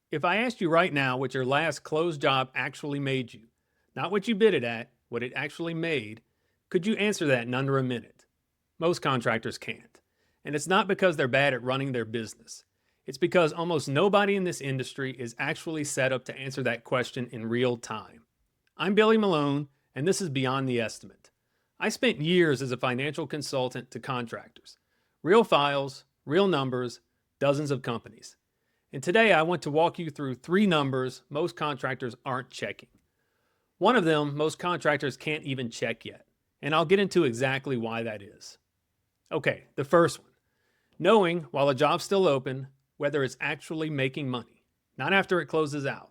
If I asked you right now what your last closed job actually made you, not what you bid it at, what it actually made, could you answer that in under a minute? Most contractors can't. And it's not because they're bad at running their business. It's because almost nobody in this industry is actually set up to answer that question in real time. I'm Billy Malone, and this is Beyond the Estimate. I spent years as a financial consultant to contractors. Real files, real numbers, dozens of companies. And today I want to walk you through three numbers most contractors aren't checking. One of them, most contractors can't even check yet. And I'll get into exactly why that is. Okay, the first one. Knowing, while a job's still open, whether it's actually making money, not after it closes out.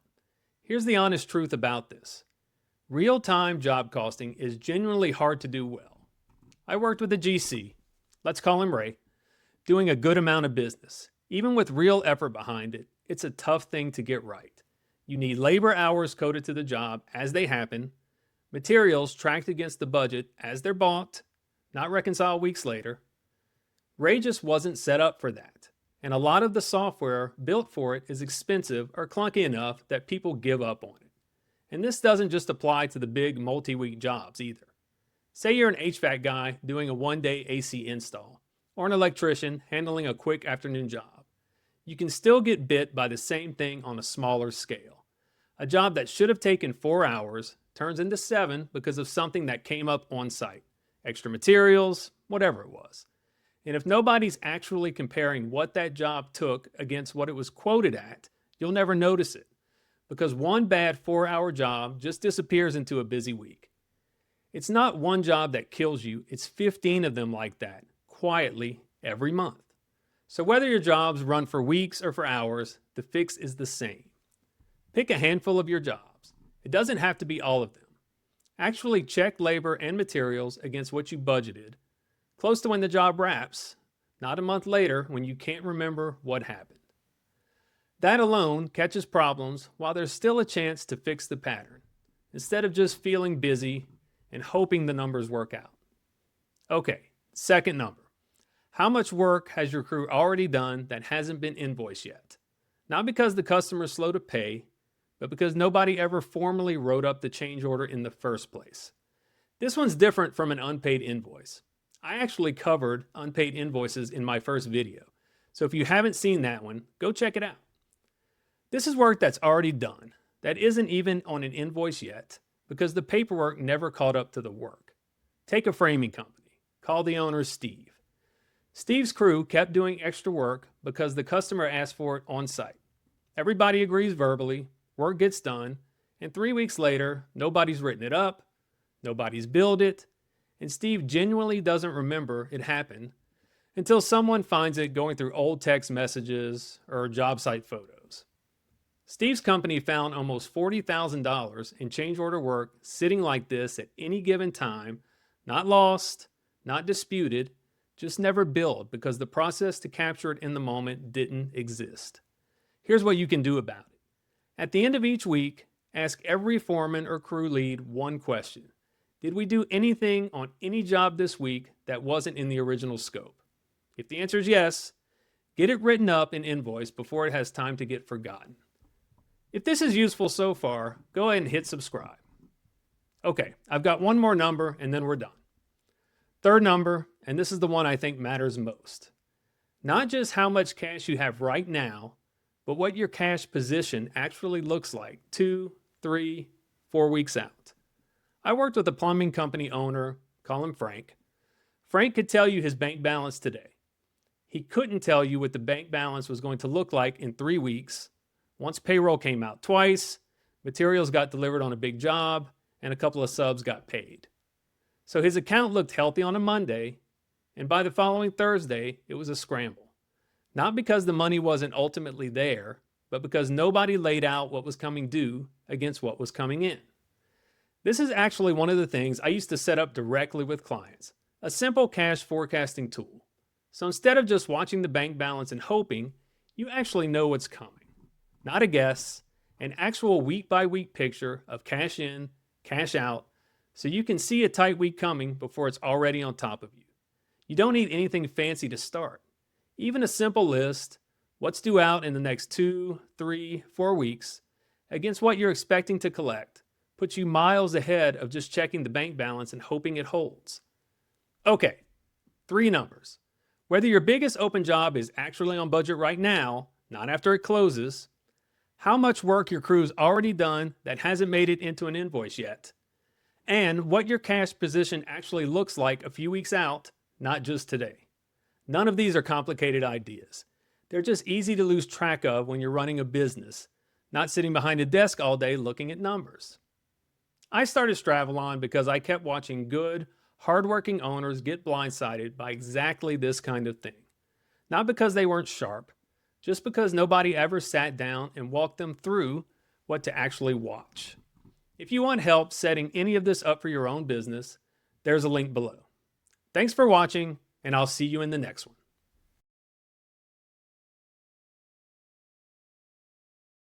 Here's the honest truth about this. Real-time job costing is genuinely hard to do well. I worked with a GC, let's call him Ray, doing a good amount of business. Even with real effort behind it, it's a tough thing to get right. You need labor hours coded to the job as they happen, materials tracked against the budget as they're bought, not reconciled weeks later. Ray just wasn't set up for that, and a lot of the software built for it is expensive or clunky enough that people give up on it. And this doesn't just apply to the big multi-week jobs either. Say you're an HVAC guy doing a one-day AC install, or an electrician handling a quick afternoon job. You can still get bit by the same thing on a smaller scale. A job that should have taken 4 hours turns into 7 because of something that came up on site. Extra materials, whatever it was. And if nobody's actually comparing what that job took against what it was quoted at, you'll never notice it. Because one bad 4-hour job just disappears into a busy week. It's not one job that kills you, it's 15 of them like that, quietly, every month. So whether your jobs run for weeks or for hours, the fix is the same. Pick a handful of your jobs. It doesn't have to be all of them. Actually check labor and materials against what you budgeted, close to when the job wraps, not a month later when you can't remember what happened. That alone catches problems while there's still a chance to fix the pattern, instead of just feeling busy and hoping the numbers work out. Okay, second number. How much work has your crew already done that hasn't been invoiced yet? Not because the customer's slow to pay, but because nobody ever formally wrote up the change order in the first place. This one's different from an unpaid invoice. I actually covered unpaid invoices in my first video, so if you haven't seen that one, go check it out. This is work that's already done, that isn't even on an invoice yet, because the paperwork never caught up to the work. Take a framing company. Call the owner Steve. Steve's crew kept doing extra work because the customer asked for it on site. Everybody agrees verbally, work gets done, and 3 weeks later, nobody's written it up, nobody's billed it, and Steve genuinely doesn't remember it happened until someone finds it going through old text messages or job site photos. Steve's company found almost $40,000 in change order work sitting like this at any given time, not lost, not disputed, just never billed because the process to capture it in the moment didn't exist. Here's what you can do about it. At the end of each week, ask every foreman or crew lead one question. Did we do anything on any job this week that wasn't in the original scope? If the answer is yes, get it written up in invoice before it has time to get forgotten. If this is useful so far, go ahead and hit subscribe. Okay, I've got one more number and then we're done. Third number, and this is the one I think matters most. Not just how much cash you have right now, but what your cash position actually looks like 2, 3, 4 weeks out. I worked with a plumbing company owner, call him Frank. Frank could tell you his bank balance today. He couldn't tell you what the bank balance was going to look like in 3 weeks, once payroll came out twice, materials got delivered on a big job, and a couple of subs got paid. So his account looked healthy on a Monday, and by the following Thursday, it was a scramble. Not because the money wasn't ultimately there, but because nobody laid out what was coming due against what was coming in. This is actually one of the things I used to set up directly with clients, a simple cash forecasting tool. So instead of just watching the bank balance and hoping, you actually know what's coming. Not a guess, an actual week-by-week picture of cash in, cash out, so you can see a tight week coming before it's already on top of you. You don't need anything fancy to start. Even a simple list, what's due out in the next 2, 3, 4 weeks against what you're expecting to collect puts you miles ahead of just checking the bank balance and hoping it holds. Okay, 3 numbers. Whether your biggest open job is actually on budget right now, not after it closes, how much work your crew's already done that hasn't made it into an invoice yet, and what your cash position actually looks like a few weeks out, not just today. None of these are complicated ideas. They're just easy to lose track of when you're running a business, not sitting behind a desk all day looking at numbers. I started Stravalon because I kept watching good, hardworking owners get blindsided by exactly this kind of thing. Not because they weren't sharp, just because nobody ever sat down and walked them through what to actually watch. If you want help setting any of this up for your own business, there's a link below. Thanks for watching, and I'll see you in the next one.